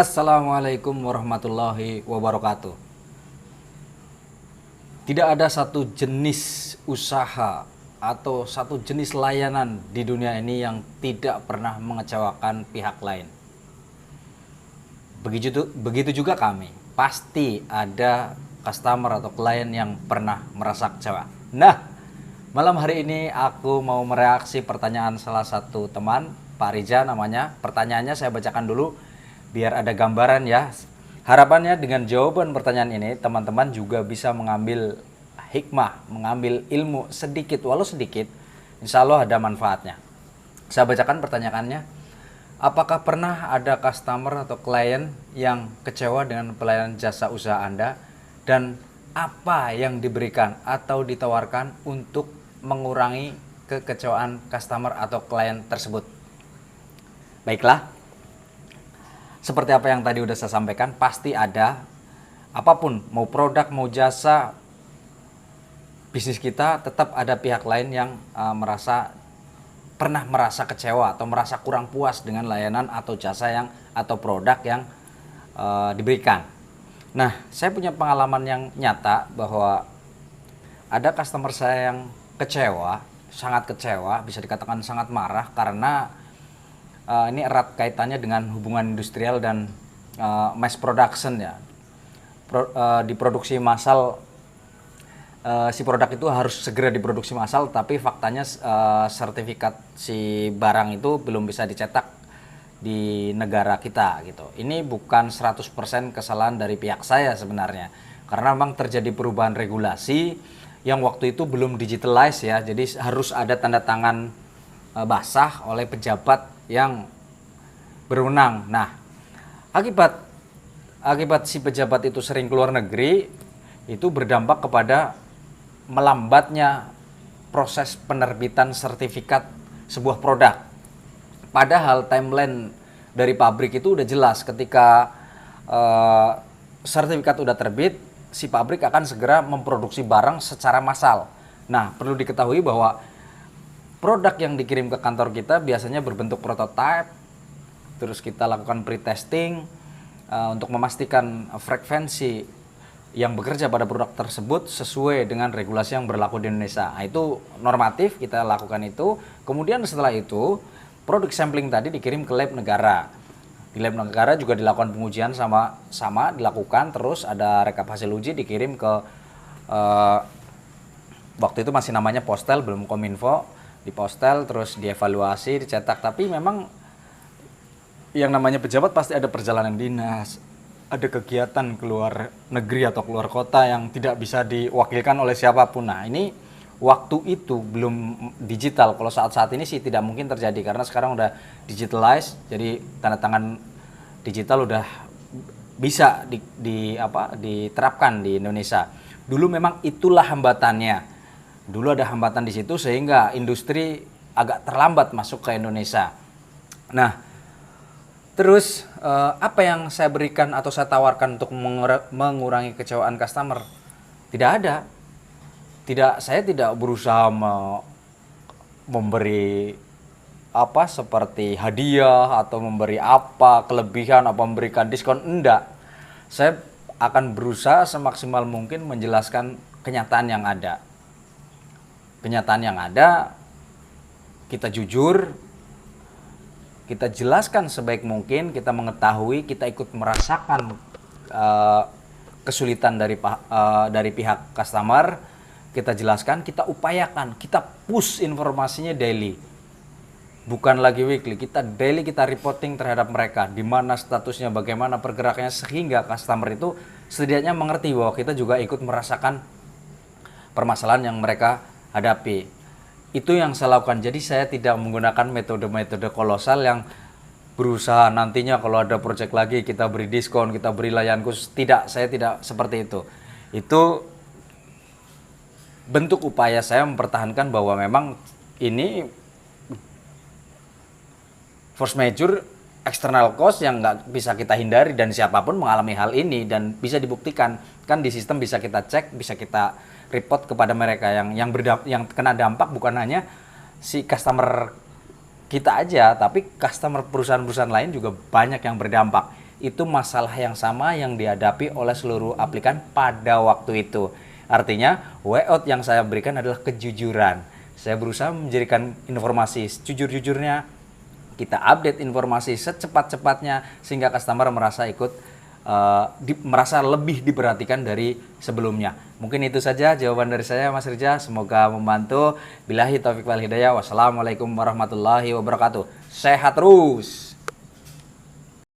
Assalamualaikum warahmatullahi wabarakatuh. Tidak ada satu jenis usaha atau satu jenis layanan di dunia ini yang tidak pernah mengecewakan pihak lain. Begitu juga kami. Pasti ada customer atau klien yang pernah merasa kecewa. Nah, malam hari ini aku mau mereaksi pertanyaan salah satu teman, Pak Riza namanya. Pertanyaannya saya bacakan dulu biar ada gambaran ya. Harapannya dengan jawaban pertanyaan ini teman-teman juga bisa mengambil hikmah, mengambil ilmu sedikit walau sedikit. Insya Allah ada manfaatnya. Saya bacakan pertanyaannya. Apakah pernah ada customer atau klien yang kecewa dengan pelayanan jasa usaha Anda, dan apa yang diberikan atau ditawarkan untuk mengurangi kekecewaan customer atau klien tersebut? Baiklah, seperti apa yang tadi udah saya sampaikan, pasti ada. Apapun, mau produk, mau jasa, bisnis kita tetap ada pihak lain yang pernah merasa kecewa atau merasa kurang puas dengan layanan atau jasa atau produk yang diberikan. Nah, saya punya pengalaman yang nyata bahwa ada customer saya yang kecewa, sangat kecewa, bisa dikatakan sangat marah karena ini erat kaitannya dengan hubungan industrial dan mass production ya. Diproduksi massal, si produk itu harus segera diproduksi massal, tapi faktanya sertifikat si barang itu belum bisa dicetak di negara kita gitu. Ini bukan 100% kesalahan dari pihak saya sebenarnya, karena memang terjadi perubahan regulasi yang waktu itu belum digitalize ya, jadi harus ada tanda tangan basah oleh pejabat yang berwenang. Nah, akibat si pejabat itu sering keluar negeri, itu berdampak kepada melambatnya proses penerbitan sertifikat sebuah produk. Padahal timeline dari pabrik itu udah jelas, ketika sertifikat udah terbit, si pabrik akan segera memproduksi barang secara massal. Nah, perlu diketahui bahwa produk yang dikirim ke kantor kita biasanya berbentuk prototype, terus kita lakukan pre-testing untuk memastikan frekuensi yang bekerja pada produk tersebut sesuai dengan regulasi yang berlaku di Indonesia. Nah, itu normatif, kita lakukan itu. Kemudian setelah itu, produk sampling tadi dikirim ke lab negara. Di lab negara juga dilakukan pengujian sama dilakukan, terus ada rekap hasil uji dikirim ke waktu itu masih namanya Postel, belum Kominfo. Di Postel, terus dievaluasi, dicetak. Tapi memang yang namanya pejabat pasti ada perjalanan dinas, ada kegiatan keluar negeri atau keluar kota yang tidak bisa diwakilkan oleh siapapun. Nah, ini waktu itu belum digital. Kalau saat-saat ini sih tidak mungkin terjadi karena sekarang udah digitalize, jadi tanda tangan digital udah bisa diterapkan di Indonesia. Dulu memang itulah hambatannya. Dulu ada hambatan di situ sehingga industri agak terlambat masuk ke Indonesia. Nah, terus apa yang saya berikan atau saya tawarkan untuk mengurangi kecewaan customer? Tidak ada. Saya tidak berusaha memberi seperti hadiah atau memberi kelebihan atau memberikan diskon, enggak. Saya akan berusaha semaksimal mungkin menjelaskan kenyataan yang ada. Kenyataan yang ada, kita jujur, kita jelaskan sebaik mungkin, kita mengetahui, kita ikut merasakan kesulitan dari pihak customer, kita jelaskan, kita upayakan, kita push informasinya daily. Bukan lagi weekly, kita daily, kita reporting terhadap mereka, di mana statusnya, bagaimana pergerakannya, sehingga customer itu setidaknya mengerti bahwa kita juga ikut merasakan permasalahan yang mereka hadapi. Itu yang saya lakukan. Jadi saya tidak menggunakan metode-metode kolosal yang berusaha nantinya kalau ada project lagi kita beri diskon, kita beri layanan khusus. Tidak, saya tidak seperti itu. Itu bentuk upaya saya mempertahankan bahwa memang ini force majeure, external cost yang nggak bisa kita hindari, dan siapapun mengalami hal ini dan bisa dibuktikan. Kan di sistem bisa kita cek, bisa kita report kepada mereka yang kena dampak. Bukan hanya si customer kita aja, tapi customer perusahaan-perusahaan lain juga banyak yang berdampak. itu masalah yang sama yang dihadapi oleh seluruh aplikan pada waktu itu. Artinya, way out yang saya berikan adalah kejujuran. Saya berusaha menjadikan informasi sejujur-jujurnya, kita update informasi secepat-cepatnya sehingga customer merasa merasa lebih diperhatikan dari sebelumnya. Mungkin itu saja jawaban dari saya, Mas Rizal. Semoga membantu. Billahi taufiq wal hidayah. Wassalamualaikum warahmatullahi wabarakatuh. Sehat terus.